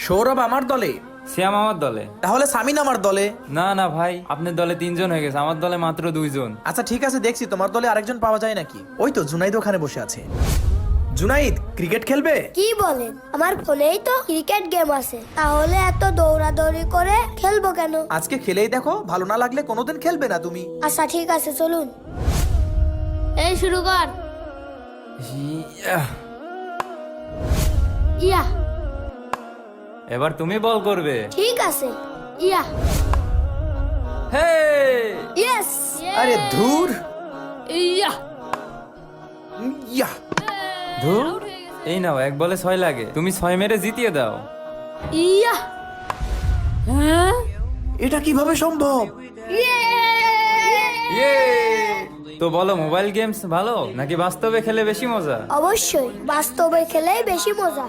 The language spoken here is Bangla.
সৌরভ আমার দলে, শ্যাম আমার দলে। তাহলে সামিন আমার দলে। না না ভাই, আপনার দলে 3 জন হয়ে গেছে, আমার দলে মাত্র 2 জন। আচ্ছা ঠিক আছে, দেখছি তোমার দলে আরেকজন পাওয়া যায় নাকি। ওই তো জুনাইদ ওখানে বসে আছে। জুনাইদ ক্রিকেট খেলবে? কি বলেন, আমার ফোনেই তো ক্রিকেট গেম আছে, তাহলে এত দৌড়াদৌড়ি করে খেলবো কেন? আজকে খেলেই দেখো, ভালো না লাগলে কোনোদিন খেলবে না তুমি। আচ্ছা ঠিক আছে, চলুন। এই শুরু কর। ইয়াহ, ইয়া, এবার তুমি বল করবে। ঠিক আছে। ইয়া, হে ইয়েস। আরে ধুর। ইয়া, ইয়া, ধুর, এই নাও, 1 বলে 6 লাগে, তুমি 6 মেরে জিতিয়ে দাও। ইয়া, হ্যাঁ, এটা কিভাবে সম্ভব? ইয়ে! তো বলো, মোবাইল গেমস ভালো নাকি বাস্তবে খেলে বেশি মজা? অবশ্যই বাস্তবে খেলেই বেশি মজা।